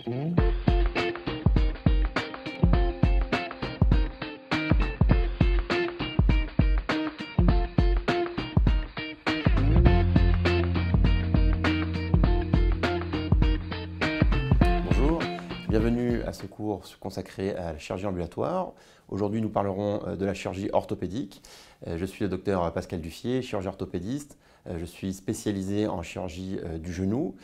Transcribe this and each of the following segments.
Bonjour, bienvenue à ce cours consacré à la chirurgie ambulatoire. Aujourd'hui, nous parlerons de la chirurgie orthopédique. Je suis le docteur Pascal Duffier, chirurgien orthopédiste. Je suis spécialisé en chirurgie du genou.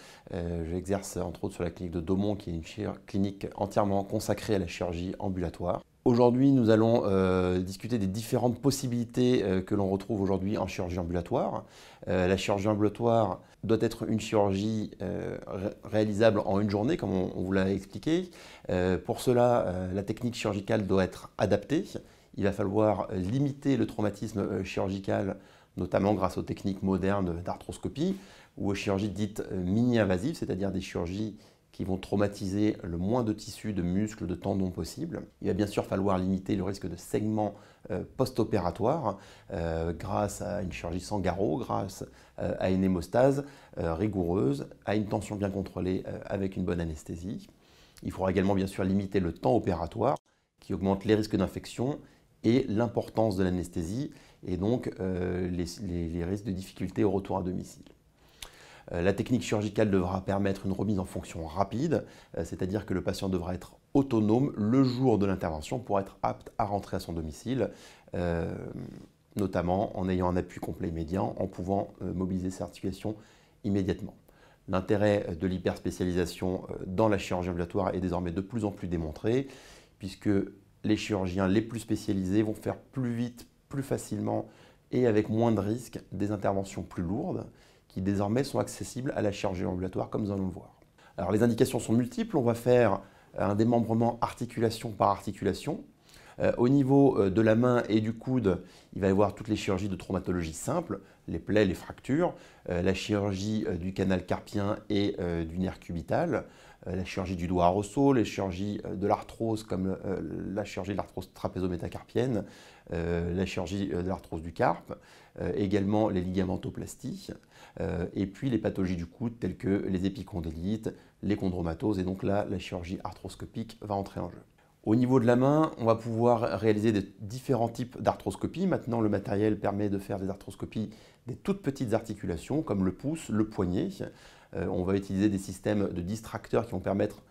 J'exerce entre autres sur la clinique de Daumont, qui est une clinique entièrement consacrée à la chirurgie ambulatoire. Aujourd'hui, nous allons discuter des différentes possibilités que l'on retrouve aujourd'hui en chirurgie ambulatoire. La chirurgie ambulatoire doit être une chirurgie réalisable en une journée, comme on vous l'a expliqué. Pour cela, la technique chirurgicale doit être adaptée. Il va falloir limiter le traumatisme chirurgical, notamment grâce aux techniques modernes d'arthroscopie ou aux chirurgies dites mini-invasives, c'est-à-dire des chirurgies qui vont traumatiser le moins de tissus, de muscles, de tendons possible. Il va bien sûr falloir limiter le risque de saignement post-opératoire grâce à une chirurgie sans garrot, grâce à une hémostase rigoureuse, à une tension bien contrôlée avec une bonne anesthésie. Il faudra également bien sûr limiter le temps opératoire qui augmente les risques d'infection et l'importance de l'anesthésie et donc les risques de difficultés au retour à domicile. La technique chirurgicale devra permettre une remise en fonction rapide, c'est-à-dire que le patient devra être autonome le jour de l'intervention pour être apte à rentrer à son domicile, notamment en ayant un appui complet immédiat, en pouvant mobiliser ses articulations immédiatement. L'intérêt de l'hyperspécialisation dans la chirurgie ambulatoire est désormais de plus en plus démontré, puisque les chirurgiens les plus spécialisés vont faire plus vite, plus facilement et avec moins de risques des interventions plus lourdes, qui désormais sont accessibles à la chirurgie ambulatoire, comme nous allons le voir. Alors les indications sont multiples, on va faire un démembrement articulation par articulation. Au niveau de la main et du coude, il va y avoir toutes les chirurgies de traumatologie simple, les plaies, les fractures, la chirurgie du canal carpien et du nerf cubital, la chirurgie du doigt à ressaut, les chirurgies de l'arthrose comme la chirurgie de l'arthrose trapézo-métacarpienne, la chirurgie de l'arthrose du carpe, également les ligamentoplasties, et puis les pathologies du coude telles que les épicondylites, les chondromatoses, et donc là, la chirurgie arthroscopique va entrer en jeu. Au niveau de la main, on va pouvoir réaliser différents types d'arthroscopie. Maintenant, le matériel permet de faire des arthroscopies des toutes petites articulations, comme le pouce, le poignet. On va utiliser des systèmes de distracteurs qui vont permettre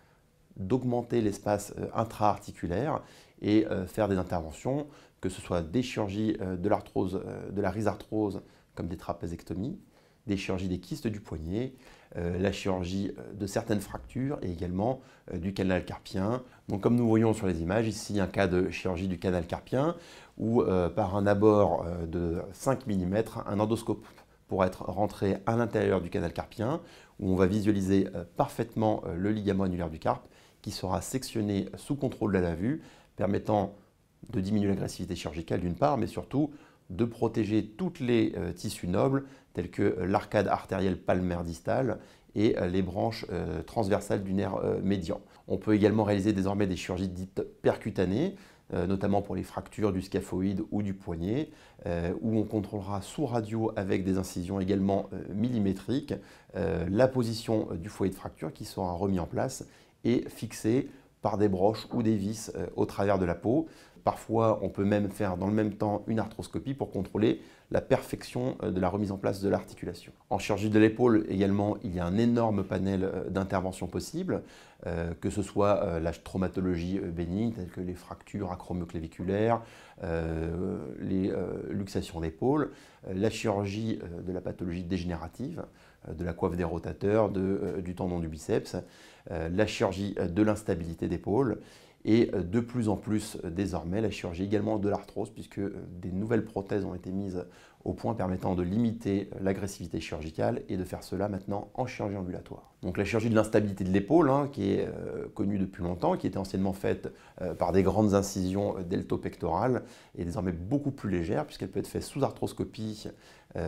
d'augmenter l'espace intra-articulaire et faire des interventions, que ce soit des chirurgies de l'arthrose, de la rhizarthrose, comme des trapézectomies, des chirurgies des kystes du poignet, la chirurgie de certaines fractures et également du canal carpien. Donc, comme nous voyons sur les images, ici un cas de chirurgie du canal carpien où par un abord de 5 mm, un endoscope pourra être rentré à l'intérieur du canal carpien où on va visualiser parfaitement le ligament annulaire du carpe qui sera sectionné sous contrôle de la vue, permettant de diminuer l'agressivité chirurgicale d'une part, mais surtout de protéger tous les tissus nobles tels que l'arcade artérielle palmaire distale et les branches transversales du nerf médian. On peut également réaliser désormais des chirurgies dites percutanées, notamment pour les fractures du scaphoïde ou du poignet, où on contrôlera sous radio avec des incisions également millimétriques la position du foyer de fracture qui sera remis en place et fixé par des broches ou des vis au travers de la peau. Parfois, on peut même faire dans le même temps une arthroscopie pour contrôler la perfection de la remise en place de l'articulation. En chirurgie de l'épaule également, il y a un énorme panel d'interventions possibles, que ce soit la traumatologie bénigne, telle que les fractures acromio-claviculaires, les luxations d'épaule, la chirurgie de la pathologie dégénérative, de la coiffe des rotateurs, du tendon du biceps, la chirurgie de l'instabilité d'épaule, et de plus en plus désormais la chirurgie également de l'arthrose puisque des nouvelles prothèses ont été mises au point permettant de limiter l'agressivité chirurgicale et de faire cela maintenant en chirurgie ambulatoire. Donc la chirurgie de l'instabilité de l'épaule qui est connue depuis longtemps, qui était anciennement faite par des grandes incisions deltopectorales est désormais beaucoup plus légère puisqu'elle peut être faite sous arthroscopie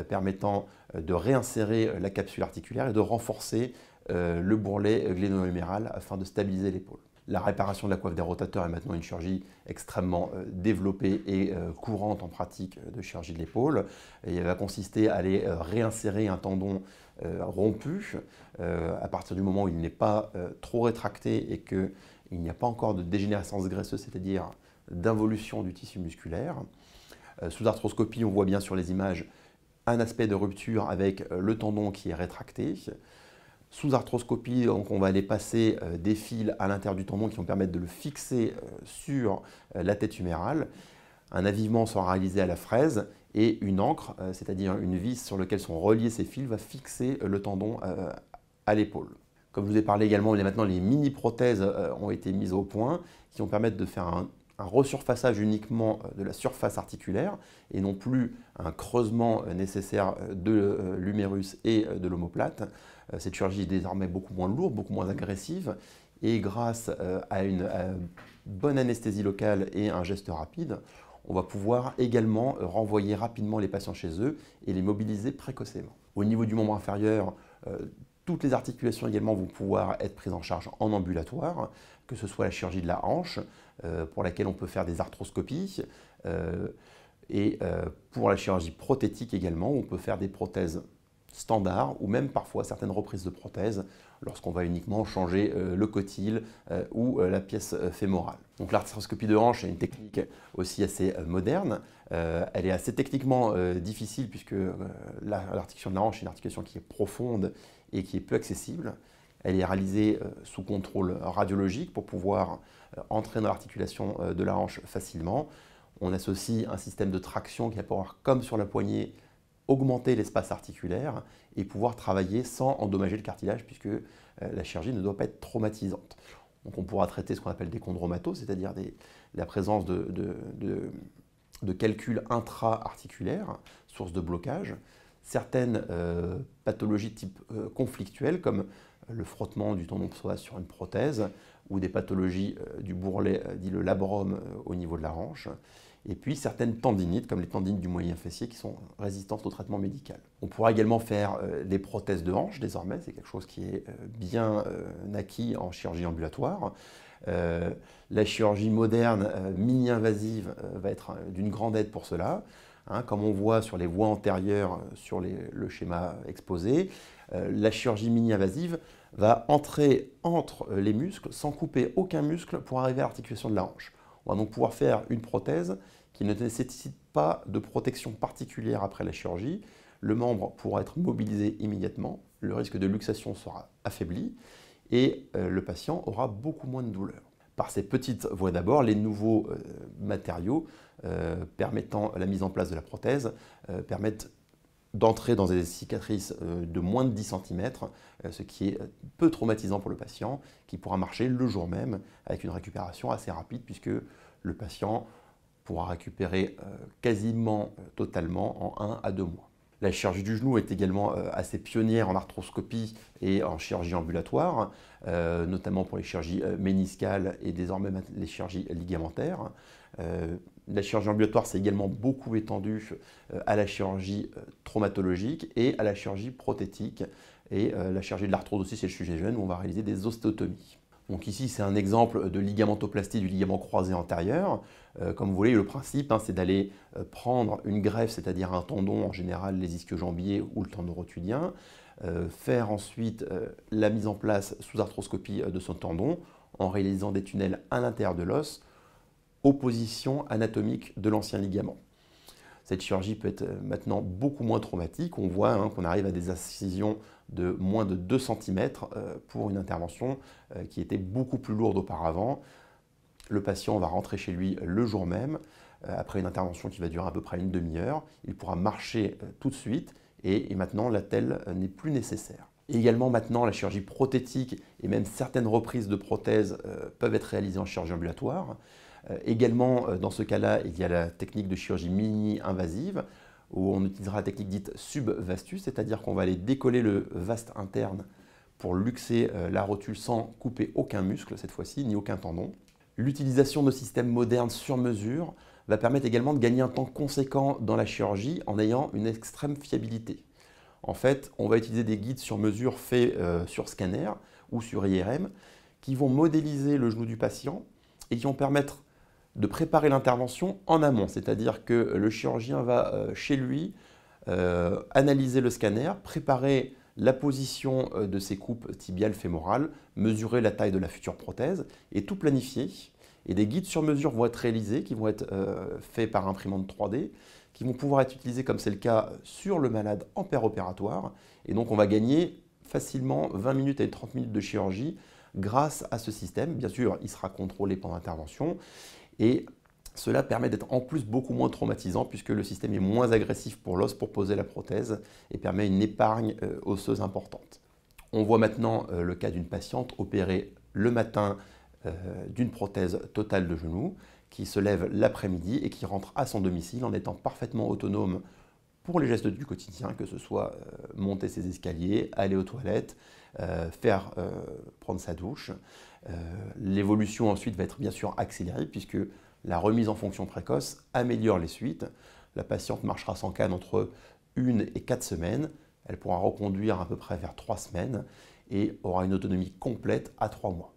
permettant de réinsérer la capsule articulaire et de renforcer le bourrelet gléno-huméral afin de stabiliser l'épaule. La réparation de la coiffe des rotateurs est maintenant une chirurgie extrêmement développée et courante en pratique de chirurgie de l'épaule. Elle va consister à aller réinsérer un tendon rompu à partir du moment où il n'est pas trop rétracté et qu'il n'y a pas encore de dégénérescence graisseuse, c'est-à-dire d'involution du tissu musculaire. Sous arthroscopie, on voit bien sur les images un aspect de rupture avec le tendon qui est rétracté. Sous arthroscopie, donc, on va aller passer des fils à l'intérieur du tendon qui vont permettre de le fixer sur la tête humérale. Un avivement sera réalisé à la fraise et une ancre, c'est-à-dire une vis sur laquelle sont reliés ces fils, va fixer le tendon à l'épaule. Comme je vous ai parlé également, maintenant les mini-prothèses ont été mises au point qui vont permettre de faire un resurfaçage uniquement de la surface articulaire et non plus un creusement nécessaire de l'humérus et de l'omoplate. Cette chirurgie est désormais beaucoup moins lourde, beaucoup moins agressive et grâce à une bonne anesthésie locale et un geste rapide, on va pouvoir également renvoyer rapidement les patients chez eux et les mobiliser précocement. Au niveau du membre inférieur, toutes les articulations également vont pouvoir être prises en charge en ambulatoire, que ce soit la chirurgie de la hanche, pour laquelle on peut faire des arthroscopies, et pour la chirurgie prothétique également, on peut faire des prothèses standards ou même parfois certaines reprises de prothèses lorsqu'on va uniquement changer le cotyle ou la pièce fémorale. Donc l'arthroscopie de hanche est une technique aussi assez moderne. Elle est assez techniquement difficile puisque l'articulation de la hanche est une articulation qui est profonde et qui est peu accessible. Elle est réalisée sous contrôle radiologique pour pouvoir entrer dans l'articulation de la hanche facilement. On associe un système de traction qui va pouvoir, comme sur la poignée, augmenter l'espace articulaire et pouvoir travailler sans endommager le cartilage puisque la chirurgie ne doit pas être traumatisante. Donc on pourra traiter ce qu'on appelle des chondromatoses, c'est-à-dire la présence de calculs intra-articulaires, source de blocage. Certaines pathologies type conflictuelles comme le frottement du tendon psoas sur une prothèse ou des pathologies du bourrelet, dit le labrum au niveau de la hanche. Et puis certaines tendinites, comme les tendinites du moyen fessier, qui sont résistantes au traitement médical. On pourra également faire des prothèses de hanche désormais, c'est quelque chose qui est bien acquis en chirurgie ambulatoire. La chirurgie moderne mini-invasive va être d'une grande aide pour cela. Comme on voit sur les voies antérieures sur le schéma exposé, la chirurgie mini-invasive va entrer entre les muscles sans couper aucun muscle pour arriver à l'articulation de la hanche. On va donc pouvoir faire une prothèse qui ne nécessite pas de protection particulière après la chirurgie. Le membre pourra être mobilisé immédiatement, le risque de luxation sera affaibli et le patient aura beaucoup moins de douleur. Par ces petites voies d'abord, les nouveaux matériaux permettant la mise en place de la prothèse permettent d'entrer dans des cicatrices de moins de 10 cm, ce qui est peu traumatisant pour le patient, qui pourra marcher le jour même avec une récupération assez rapide puisque le patient pourra récupérer quasiment totalement en 1 à 2 mois. La chirurgie du genou est également assez pionnière en arthroscopie et en chirurgie ambulatoire, notamment pour les chirurgies méniscales et désormais les chirurgies ligamentaires. La chirurgie ambulatoire s'est également beaucoup étendue à la chirurgie traumatologique et à la chirurgie prothétique. Et la chirurgie de l'arthrose aussi, c'est le sujet jeune où on va réaliser des ostéotomies. Donc ici, c'est un exemple de ligamentoplastie du ligament croisé antérieur. Comme vous voyez, le principe, c'est d'aller prendre une greffe, c'est-à-dire un tendon, en général les ischio-jambiers ou le tendon rotulien, faire ensuite la mise en place sous arthroscopie de ce tendon en réalisant des tunnels à l'intérieur de l'os aux positions anatomiques de l'ancien ligament. Cette chirurgie peut être maintenant beaucoup moins traumatique. On voit qu'on arrive à des incisions de moins de 2 cm pour une intervention qui était beaucoup plus lourde auparavant. Le patient va rentrer chez lui le jour même, après une intervention qui va durer à peu près une demi-heure. Il pourra marcher tout de suite et maintenant l'attelle n'est plus nécessaire. Et également maintenant, la chirurgie prothétique et même certaines reprises de prothèses peuvent être réalisées en chirurgie ambulatoire. Également, dans ce cas-là, il y a la technique de chirurgie mini-invasive où on utilisera la technique dite subvastus, c'est-à-dire qu'on va aller décoller le vaste interne pour luxer la rotule sans couper aucun muscle cette fois-ci, ni aucun tendon. L'utilisation de systèmes modernes sur mesure va permettre également de gagner un temps conséquent dans la chirurgie en ayant une extrême fiabilité. En fait, on va utiliser des guides sur mesure faits sur scanner ou sur IRM qui vont modéliser le genou du patient et qui vont permettre de préparer l'intervention en amont. C'est-à-dire que le chirurgien va chez lui analyser le scanner, préparer la position de ses coupes tibiales fémorales, mesurer la taille de la future prothèse et tout planifier. Et des guides sur mesure vont être réalisés, qui vont être faits par imprimante 3D, qui vont pouvoir être utilisés comme c'est le cas sur le malade en péropératoire. Et donc on va gagner facilement 20 minutes et 30 minutes de chirurgie grâce à ce système. Bien sûr, il sera contrôlé pendant l'intervention et cela permet d'être en plus beaucoup moins traumatisant puisque le système est moins agressif pour l'os pour poser la prothèse et permet une épargne osseuse importante. On voit maintenant le cas d'une patiente opérée le matin d'une prothèse totale de genou qui se lève l'après-midi et qui rentre à son domicile en étant parfaitement autonome pour les gestes du quotidien, que ce soit monter ses escaliers, aller aux toilettes, prendre sa douche. L'évolution ensuite va être bien sûr accélérée puisque la remise en fonction précoce améliore les suites. La patiente marchera sans canne entre 1 et 4 semaines. Elle pourra reconduire à peu près vers 3 semaines et aura une autonomie complète à 3 mois.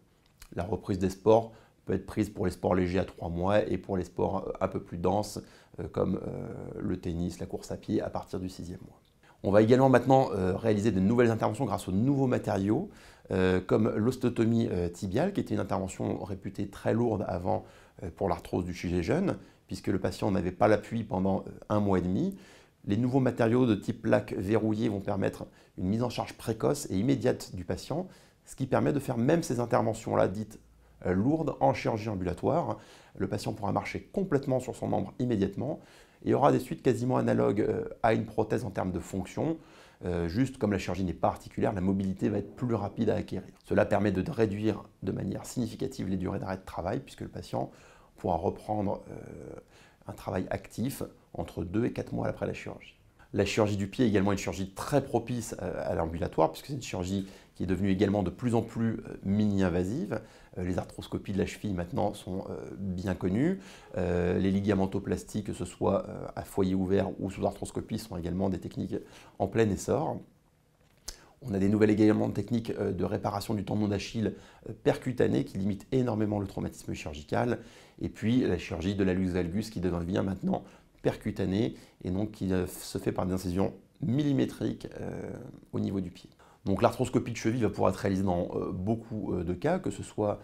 La reprise des sports peut être prise pour les sports légers à 3 mois et pour les sports un peu plus denses comme le tennis, la course à pied à partir du 6e mois. On va également maintenant réaliser de nouvelles interventions grâce aux nouveaux matériaux comme l'ostéotomie tibiale qui était une intervention réputée très lourde avant pour l'arthrose du sujet jeune puisque le patient n'avait pas l'appui pendant 1 mois et demi. Les nouveaux matériaux de type plaque verrouillée vont permettre une mise en charge précoce et immédiate du patient, ce qui permet de faire même ces interventions-là dites lourdes en chirurgie ambulatoire. Le patient pourra marcher complètement sur son membre immédiatement et aura des suites quasiment analogues à une prothèse en termes de fonction. Juste comme la chirurgie n'est pas articulaire, la mobilité va être plus rapide à acquérir. Cela permet de réduire de manière significative les durées d'arrêt de travail puisque le patient pourra reprendre un travail actif entre 2 et 4 mois après la chirurgie. La chirurgie du pied est également une chirurgie très propice à l'ambulatoire puisque c'est une chirurgie qui est devenue également de plus en plus mini-invasive. Les arthroscopies de la cheville maintenant sont bien connues. Les ligamentoplasties, que ce soit à foyer ouvert ou sous arthroscopie, sont également des techniques en plein essor. On a des nouvelles également techniques de réparation du tendon d'Achille percutané qui limitent énormément le traumatisme chirurgical. Et puis la chirurgie de l'hallux valgus qui devient maintenant percutanée et donc qui se fait par des incisions millimétriques au niveau du pied. Donc l'arthroscopie de cheville va pouvoir être réalisée dans beaucoup de cas, que ce soit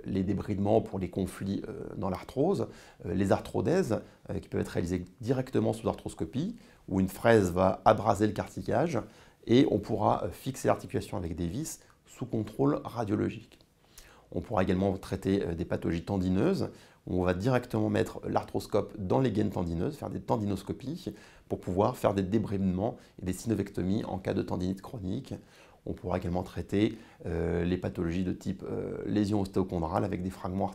les débridements pour les conflits dans l'arthrose, les arthrodèses qui peuvent être réalisées directement sous arthroscopie, où une fraise va abraser le cartilage et on pourra fixer l'articulation avec des vis sous contrôle radiologique. On pourra également traiter des pathologies tendineuses, où on va directement mettre l'arthroscope dans les gaines tendineuses, faire des tendinoscopies pour pouvoir faire des débridements et des synovectomies en cas de tendinite chronique. On pourra également traiter les pathologies de type lésion ostéochondrale avec des fragments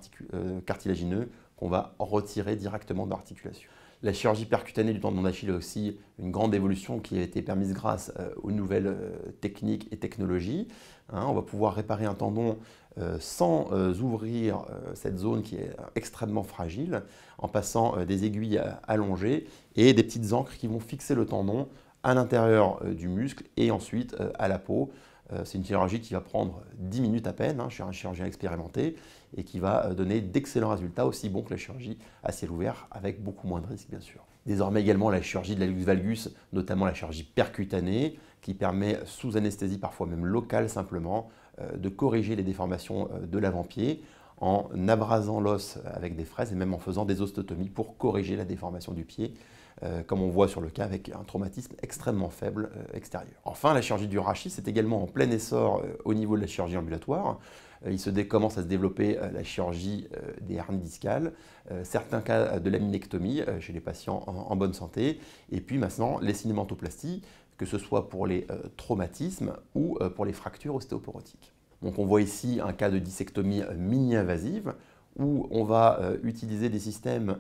cartilagineux qu'on va retirer directement de l'articulation. La chirurgie percutanée du tendon d'Achille est aussi une grande évolution qui a été permise grâce aux nouvelles techniques et technologies. On va pouvoir réparer un tendon sans ouvrir cette zone qui est extrêmement fragile, en passant des aiguilles allongées et des petites ancres qui vont fixer le tendon à l'intérieur du muscle et ensuite à la peau. C'est une chirurgie qui va prendre 10 minutes à peine, je suis un chirurgien expérimenté, et qui va donner d'excellents résultats, aussi bons que la chirurgie à ciel ouvert, avec beaucoup moins de risques bien sûr. Désormais également la chirurgie de l'hallux valgus, notamment la chirurgie percutanée, qui permet sous anesthésie, parfois même locale simplement, de corriger les déformations de l'avant-pied en abrasant l'os avec des fraises et même en faisant des ostéotomies pour corriger la déformation du pied, comme on voit sur le cas avec un traumatisme extrêmement faible extérieur. Enfin, la chirurgie du rachis est également en plein essor au niveau de la chirurgie ambulatoire. Il commence à se développer la chirurgie des hernies discales, certains cas de laminectomie chez les patients en bonne santé, et puis maintenant les cinémentoplasties, que ce soit pour les traumatismes ou pour les fractures ostéoporotiques. Donc on voit ici un cas de dissectomie mini-invasive où on va utiliser des systèmes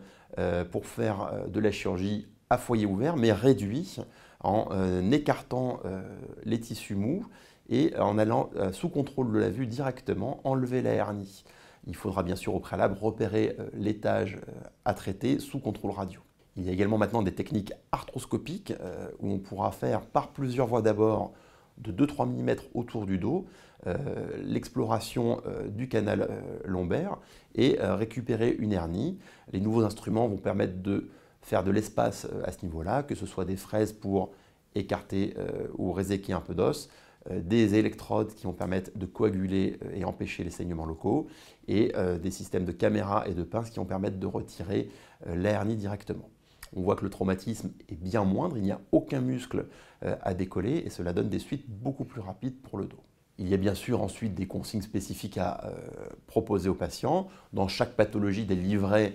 pour faire de la chirurgie à foyer ouvert, mais réduit en écartant les tissus mous et en allant sous contrôle de la vue directement enlever la hernie. Il faudra bien sûr au préalable repérer l'étage à traiter sous contrôle radio. Il y a également maintenant des techniques arthroscopiques où on pourra faire par plusieurs voies d'abord de 2-3 mm autour du dos, l'exploration du canal lombaire et récupérer une hernie. Les nouveaux instruments vont permettre de faire de l'espace à ce niveau-là, que ce soit des fraises pour écarter ou réséquer un peu d'os, des électrodes qui vont permettre de coaguler et empêcher les saignements locaux, et des systèmes de caméras et de pinces qui vont permettre de retirer la hernie directement. On voit que le traumatisme est bien moindre, il n'y a aucun muscle à décoller et cela donne des suites beaucoup plus rapides pour le dos. Il y a bien sûr ensuite des consignes spécifiques à proposer aux patients. Dans chaque pathologie, des livrets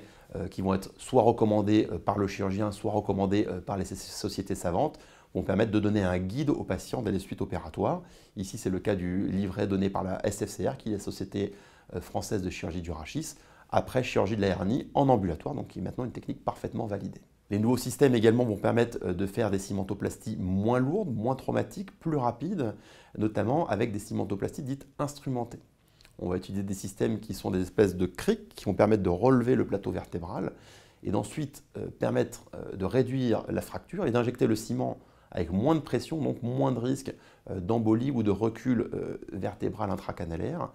qui vont être soit recommandés par le chirurgien, soit recommandés par les sociétés savantes, vont permettre de donner un guide aux patients dès les suites opératoires. Ici, c'est le cas du livret donné par la SFCR, qui est la Société française de chirurgie du rachis, après chirurgie de la hernie en ambulatoire, donc qui est maintenant une technique parfaitement validée. Les nouveaux systèmes également vont permettre de faire des cimentoplasties moins lourdes, moins traumatiques, plus rapides, notamment avec des cimentoplasties dites instrumentées. On va utiliser des systèmes qui sont des espèces de crics qui vont permettre de relever le plateau vertébral et d'ensuite permettre de réduire la fracture et d'injecter le ciment avec moins de pression, donc moins de risque d'embolie ou de recul vertébral intracanalaire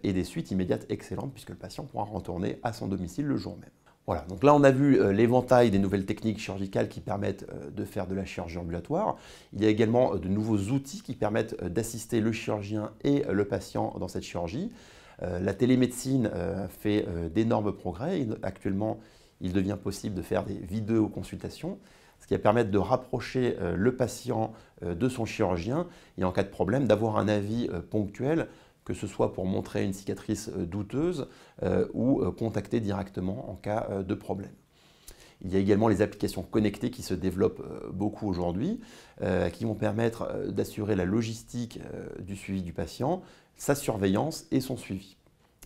et des suites immédiates excellentes puisque le patient pourra retourner à son domicile le jour même. Voilà, donc là on a vu l'éventail des nouvelles techniques chirurgicales qui permettent de faire de la chirurgie ambulatoire. Il y a également de nouveaux outils qui permettent d'assister le chirurgien et le patient dans cette chirurgie. La télémédecine fait d'énormes progrès. Actuellement, il devient possible de faire des vidéoconsultations, ce qui va permettre de rapprocher le patient de son chirurgien et en cas de problème d'avoir un avis ponctuel, que ce soit pour montrer une cicatrice douteuse ou contacter directement en cas de problème. Il y a également les applications connectées qui se développent beaucoup aujourd'hui, qui vont permettre d'assurer la logistique du suivi du patient, sa surveillance et son suivi.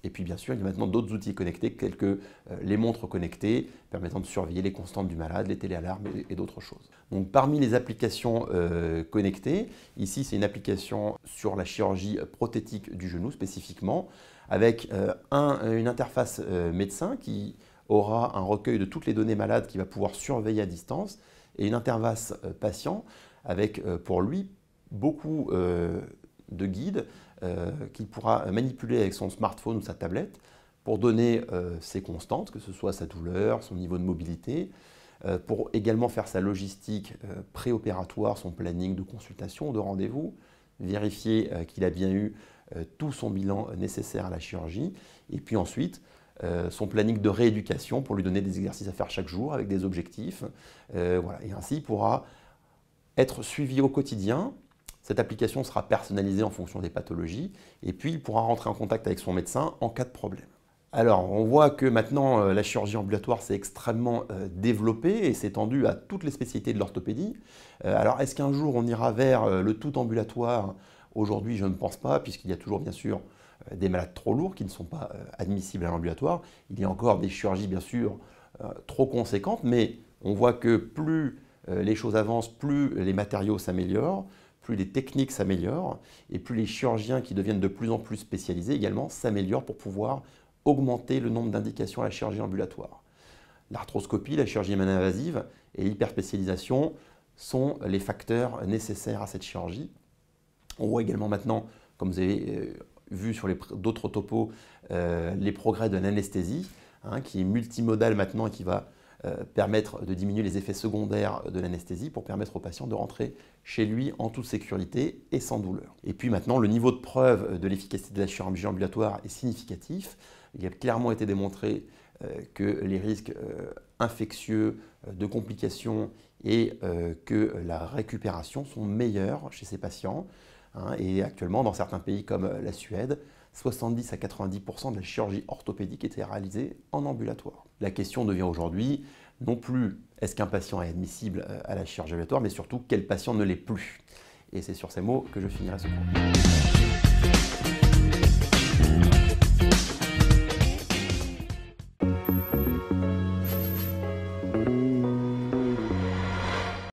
Et puis bien sûr, il y a maintenant d'autres outils connectés tels que les montres connectées permettant de surveiller les constantes du malade, les téléalarmes et d'autres choses. Donc parmi les applications connectées, ici c'est une application sur la chirurgie prothétique du genou spécifiquement, avec une interface médecin qui aura un recueil de toutes les données malades qu'il va pouvoir surveiller à distance et une interface patient avec pour lui beaucoup de guides qu'il pourra manipuler avec son smartphone ou sa tablette pour donner ses constantes, que ce soit sa douleur, son niveau de mobilité, pour également faire sa logistique préopératoire, son planning de consultation, de rendez-vous, vérifier qu'il a bien eu tout son bilan nécessaire à la chirurgie, et puis ensuite son planning de rééducation pour lui donner des exercices à faire chaque jour avec des objectifs. Voilà. Et ainsi, il pourra être suivi au quotidien. Cette application sera personnalisée en fonction des pathologies et puis il pourra rentrer en contact avec son médecin en cas de problème. Alors, on voit que maintenant, la chirurgie ambulatoire s'est extrêmement développée et s'est étendue à toutes les spécialités de l'orthopédie. Alors, est-ce qu'un jour on ira vers le tout ambulatoire? Aujourd'hui, je ne pense pas, puisqu'il y a toujours bien sûr des malades trop lourds qui ne sont pas admissibles à l'ambulatoire. Il y a encore des chirurgies bien sûr trop conséquentes, mais on voit que plus les choses avancent, plus les matériaux s'améliorent, plus les techniques s'améliorent et plus les chirurgiens qui deviennent de plus en plus spécialisés également s'améliorent pour pouvoir augmenter le nombre d'indications à la chirurgie ambulatoire. L'arthroscopie, la chirurgie invasive et l'hyperspécialisation sont les facteurs nécessaires à cette chirurgie. On voit également maintenant, comme vous avez vu sur d'autres topos, les progrès de l'anesthésie, qui est multimodale maintenant et qui va permettre de diminuer les effets secondaires de l'anesthésie pour permettre au patient de rentrer chez lui en toute sécurité et sans douleur. Et puis maintenant, le niveau de preuve de l'efficacité de la chirurgie ambulatoire est significatif. Il a clairement été démontré que les risques infectieux, de complications et que la récupération sont meilleurs chez ces patients. Et actuellement, dans certains pays comme la Suède, 70 à 90% de la chirurgie orthopédique était réalisée en ambulatoire. La question devient aujourd'hui non plus est-ce qu'un patient est admissible à la chirurgie ambulatoire, mais surtout quel patient ne l'est plus. Et c'est sur ces mots que je finirai ce cours.